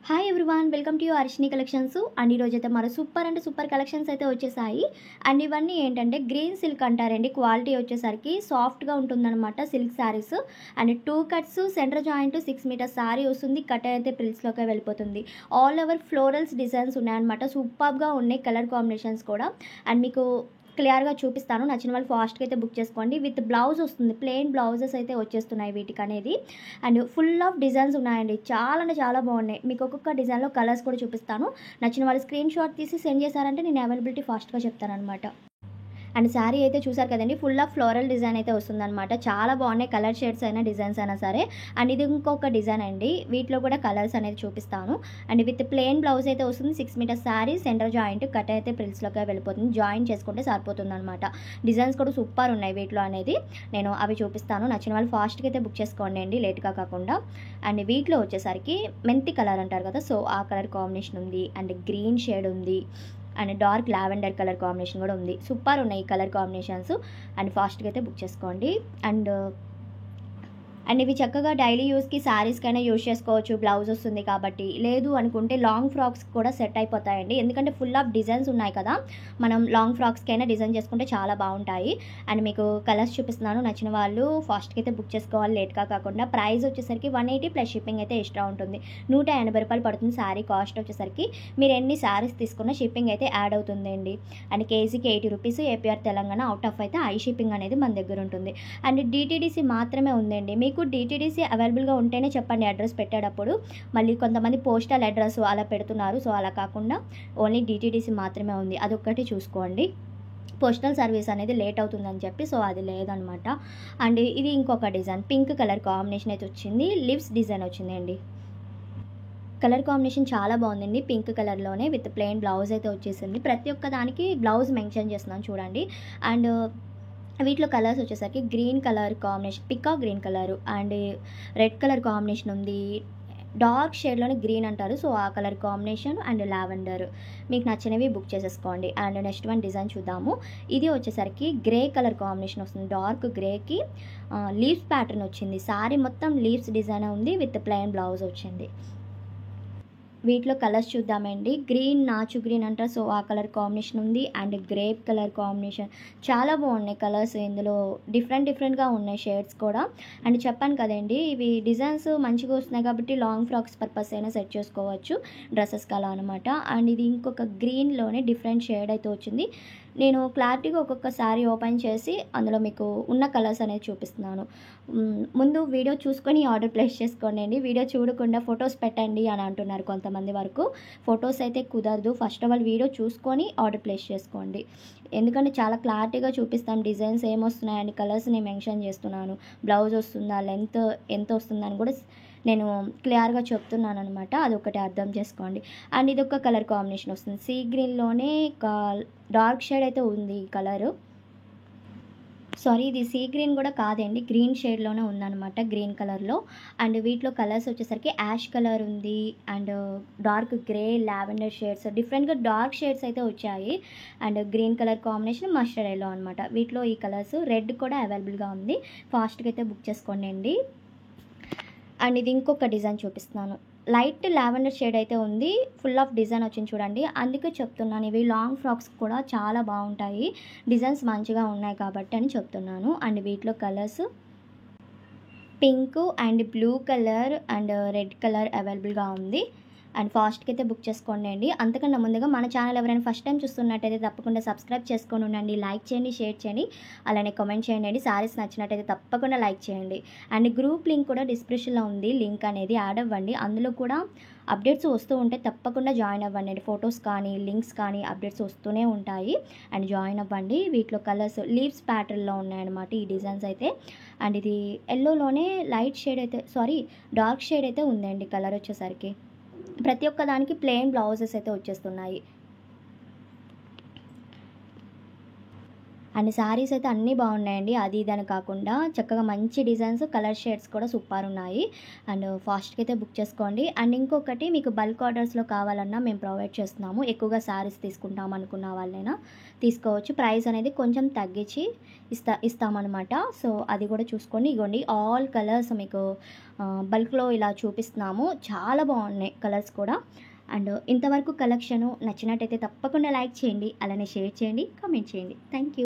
Hi everyone, welcome to Arshini collections. And ఈరోజు అయితే మరో సూపర్ అంటే సూపర్ కలెక్షన్స్ అయితే వచ్చేసాయి. అండ్ ఇవన్నీ ఏంటంటే గ్రీన్ సిల్క్ అంటారండి. క్వాలిటీ వచ్చేసరికి సాఫ్ట్గా ఉంటుందన్నమాట silk saris. And 2 cuts, centre joint 6 metres sari వస్తుంది. కట్ అయితే ప్రిల్స్లోకి వెళ్ళిపోతుంది. ఆల్ ఓవర్ ఫ్లోరల్స్ డిజైన్స్ ఉన్నాయన్నమాట. సూపర్గా ఉన్నాయి కలర్ కాంబినేషన్స్ కూడా. అండ్ మీకు క్లియర్గా చూపిస్తాను. నచ్చిన వాళ్ళు ఫాస్ట్గా అయితే బుక్ చేసుకోండి. విత్ బ్లౌజ్ వస్తుంది. ప్లెయిన్ బ్లౌజెస్ అయితే వచ్చేస్తున్నాయి వీటికి అనేది. అండ్ ఫుల్ ఆఫ్ డిజైన్స్ ఉన్నాయండి. చాలా అంటే చాలా బాగున్నాయి. మీకు ఒక్కొక్క డిజైన్లో కలర్స్ కూడా చూపిస్తాను. నచ్చిన వాళ్ళు స్క్రీన్ షాట్ తీసి సెండ్ చేశారంటే నేను అవైలబిలిటీ ఫాస్ట్గా చెప్తాను అనమాట. అండ్ శారీ అయితే చూసారు కదండి, ఫుల్ ఆఫ్ ఫ్లోరల్ డిజైన్ అయితే వస్తుందన్నమాట. చాలా బాగున్నాయి కలర్ షేడ్స్ అయినా డిజైన్స్ అయినా సరే. అండ్ ఇది ఇంకొక డిజైన్ అండి. వీటిలో కూడా కలర్స్ అనేది చూపిస్తాను. అండ్ విత్ ప్లెయిన్ బ్లౌజ్ అయితే వస్తుంది. 6 metres sari, centre joint cut అయితే ప్రిల్స్లోకి వెళ్ళిపోతుంది. జాయిన్ చేసుకుంటే సరిపోతుంది అనమాట. డిజైన్స్ కూడా సూపర్ ఉన్నాయి వీటిలో అనేది. నేను అవి చూపిస్తాను. నచ్చిన వాళ్ళు ఫాస్ట్గా అయితే బుక్ చేసుకోండి అండి, లేట్గా కాకుండా. అండ్ వీటిలో వచ్చేసరికి మెంతి కలర్ అంటారు కదా, సో ఆ కలర్ కాంబినేషన్ ఉంది. అండ్ గ్రీన్ షేడ్ ఉంది. And dark lavender colour combination కూడా ఉంది. సూపర్ ఉన్నాయి ఈ కలర్ కాంబినేషన్స్. అండ్ ఫాస్ట్గా అయితే బుక్ చేసుకోండి. అండ్ ఇవి చక్కగా డైలీ యూస్కి శారీస్కైనా యూజ్ చేసుకోవచ్చు. బ్లౌజ్ వస్తుంది కాబట్టి. లేదు అనుకుంటే లాంగ్ ఫ్రాక్స్ కూడా సెట్ అయిపోతాయండి. ఎందుకంటే ఫుల్ ఆఫ్ డిజైన్స్ ఉన్నాయి కదా, మనం లాంగ్ ఫ్రాక్స్కైనా డిజైన్ చేసుకుంటే చాలా బాగుంటాయి. అండ్ మీకు కలర్స్ చూపిస్తున్నాను. నచ్చిన వాళ్ళు ఫాస్ట్గా అయితే బుక్ చేసుకోవాలి, లేట్గా కాకుండా. ప్రైస్ వచ్చేసరికి 180 ప్లస్ షిప్పింగ్ అయితే ఎక్స్ట్రా ఉంటుంది. 180 రూపాయలు పడుతుంది శారీ కాస్ట్ వచ్చేసరికి. మీరు ఎన్ని శారీస్ తీసుకున్నా షిప్పింగ్ అయితే యాడ్ అవుతుందండి. అండ్ కేజీకి 80 rupees. APR Telangana out of అయితే ఐ షిప్పింగ్ అనేది మన దగ్గర ఉంటుంది. అండ్ డిటీడీసీ మాత్రమే ఉందండి. మీకు డిటీడీసీ అవైలబుల్గా ఉంటేనే చెప్పండి అడ్రస్ పెట్టేటప్పుడు. మళ్ళీ కొంతమంది పోస్టల్ అడ్రస్ అలా పెడుతున్నారు. సో అలా కాకుండా ఓన్లీ డిటీడీసీ మాత్రమే ఉంది. అదొక్కటి చూసుకోండి. పోస్టల్ సర్వీస్ అనేది లేట్ అవుతుందని చెప్పి, సో అది లేదనమాట. అండ్ ఇది ఇంకొక డిజైన్ పింక్ కలర్ కాంబినేషన్ అయితే వచ్చింది. లివ్స్ డిజైన్ వచ్చిందండి. కలర్ కాంబినేషన్ చాలా బాగుందండి. పింక్ కలర్లోనే విత్ ప్లెయిన్ బ్లౌజ్ అయితే వచ్చేసింది. ప్రతి ఒక్క దానికి బ్లౌజ్ మెన్షన్ చేస్తున్నాను చూడండి. అండ్ వీటిలో కలర్స్ వచ్చేసరికి green colour combination, peacock green colour and red colour combination ఉంది. డార్క్ షేడ్లోనే గ్రీన్ అంటారు, సో ఆ కలర్ కాంబినేషన్ అండ్ లావెండర్. మీకు నచ్చినవి బుక్ చేసేసుకోండి. అండ్ నెక్స్ట్ వన్ డిజైన్ చూద్దాము. ఇది వచ్చేసరికి గ్రే కలర్ కాంబినేషన్ వస్తుంది. డార్క్ గ్రేకి లీవ్స్ ప్యాటర్న్ వచ్చింది. శారీ మొత్తం లీవ్స్ డిజైన్ ఉంది. విత్ ప్లెయిన్ బ్లౌజ్ వచ్చింది. వీటిలో కలర్స్ చూద్దామండి. గ్రీన్, నాచు గ్రీన్ అంటారు, సో ఆ కలర్ కాంబినేషన్ ఉంది. And grape colour combination. చాలా బాగున్నాయి కలర్స్. ఇందులో డిఫరెంట్గా ఉన్నాయి షేడ్స్ కూడా. అండ్ చెప్పాను కదండి, ఇవి డిజైన్స్ మంచిగా వస్తున్నాయి కాబట్టి లాంగ్ ఫ్రాక్స్ పర్పస్ అయినా సెట్ చేసుకోవచ్చు డ్రెస్సెస్కి అలా అనమాట. అండ్ ఇది ఇంకొక గ్రీన్లోనే డిఫరెంట్ షేడ్ అయితే వచ్చింది. నేను క్లారిటీగా ఒక్కొక్క శారీ ఓపెన్ చేసి అందులో మీకు ఉన్న కలర్స్ అనేది చూపిస్తున్నాను. ముందు వీడియో చూసుకొని ఆర్డర్ ప్లేస్ చేసుకోండి. వీడియో చూడకుండా ఫొటోస్ పెట్టండి అని అంటున్నారు కొంతమంది వరకు. ఫొటోస్ అయితే కుదరదు. ఫస్ట్ ఆఫ్ ఆల్ వీడియో చూసుకొని ఆర్డర్ ప్లేస్ చేసుకోండి. ఎందుకంటే చాలా క్లారిటీగా చూపిస్తాం. డిజైన్స్ ఏమొస్తున్నాయని కలర్స్ నేను మెన్షన్ చేస్తున్నాను. బ్లౌజ్ వస్తుందా, లెంత్ ఎంత వస్తుందని కూడా నేను క్లియర్గా చెప్తున్నాను అనమాట. అదొకటి అర్థం చేసుకోండి. అండ్ ఇది ఒక కలర్ కాంబినేషన్ వస్తుంది. సీ గ్రీన్లోనే డార్క్ షేడ్ అయితే ఉంది ఈ కలరు. సారీ, ఇది సీ గ్రీన్ కూడా కాదండి, గ్రీన్ షేడ్లోనే ఉందన్నమాట, గ్రీన్ కలర్లో. అండ్ వీటిలో కలర్స్ వచ్చేసరికి యాష్ కలర్ ఉంది. And dark grey, lavender shades, డిఫరెంట్గా డార్క్ షేడ్స్ అయితే వచ్చాయి. And green colour combination, mustard yellow అనమాట. వీటిలో ఈ కలర్స్. రెడ్ కూడా అవైలబుల్గా ఉంది. ఫాస్ట్గా అయితే బుక్ చేసుకోండి అండి. అండ్ ఇది ఇంకొక డిజైన్ చూపిస్తున్నాను. లైట్ లావెండర్ షేడ్ అయితే ఉంది. ఫుల్ ఆఫ్ డిజైన్ వచ్చింది చూడండి. అందుకే చెప్తున్నాను ఇవి లాంగ్ ఫ్రాక్స్ కూడా చాలా బాగుంటాయి, డిజైన్స్ మంచిగా ఉన్నాయి కాబట్టి అని చెప్తున్నాను. అండ్ వీటిలో colours pink and blue colour and red colour అవైలబుల్గా ఉంది. అండ్ ఫాస్ట్కి అయితే బుక్ చేసుకోండి అండి. అంతకన్నా ముందుగా మన ఛానల్ ఎవరైనా ఫస్ట్ టైం చూస్తున్నట్టయితే తప్పకుండా సబ్స్క్రైబ్ చేసుకొని ఉండండి. లైక్ చేయండి, షేర్ చేయండి, అలానే కామెంట్ చేయండి అండి. శారీస్ నచ్చినట్టయితే తప్పకుండా లైక్ చేయండి. అండ్ గ్రూప్ లింక్ కూడా డిస్క్రిప్షన్లో ఉంది. లింక్ అనేది యాడ్ అవ్వండి. అందులో కూడా అప్డేట్స్ వస్తూ ఉంటే తప్పకుండా జాయిన్ అవ్వండి. ఫొటోస్ కానీ లింక్స్ కానీ అప్డేట్స్ వస్తూనే ఉంటాయి. అండ్ జాయిన్ అవ్వండి. వీటిలో కలర్స్ లీవ్స్ ప్యాటర్న్లో ఉన్నాయన్నమాట ఈ డిజైన్స్ అయితే. అండ్ ఇది ఎల్లోలోనే లైట్ షేడ్ అయితే, సారీ డార్క్ షేడ్ అయితే ఉందండి కలర్ వచ్చేసరికి. ప్రతి ఒక్క దానికి ప్లెయిన్ బ్లౌజెస్ అయితే వచ్చేస్తున్నాయి. అండ్ శారీస్ అయితే అన్నీ బాగున్నాయండి. అది ఇది అని కాకుండా చక్కగా మంచి డిజైన్స్, కలర్ షేడ్స్ కూడా సూపర్ ఉన్నాయి. అండ్ ఫాస్ట్‌గా అయితే బుక్ చేసుకోండి. అండ్ ఇంకొకటి మీకు బల్క్ ఆర్డర్స్‌లో కావాలన్నా మేము ప్రొవైడ్ చేస్తున్నాము. ఎక్కువగా శారీస్ తీసుకుంటాం అనుకున్న వాళ్ళైనా తీసుకోవచ్చు. ప్రైస్ అనేది కొంచెం తగ్గించి ఇస్తామన్నమాట. సో అది కూడా చూసుకోండి. ఇగోండి ఆల్ కలర్స్ మీకు బల్క్‌లో ఇలా చూపిస్తున్నాము. చాలా బాగున్నాయి కలర్స్ కూడా. అండ్ ఇంతవరకు కలెక్షను నచ్చినట్టయితే తప్పకుండా లైక్ చేయండి. అలానే షేర్ చేయండి, కామెంట్ చేయండి. Thank you.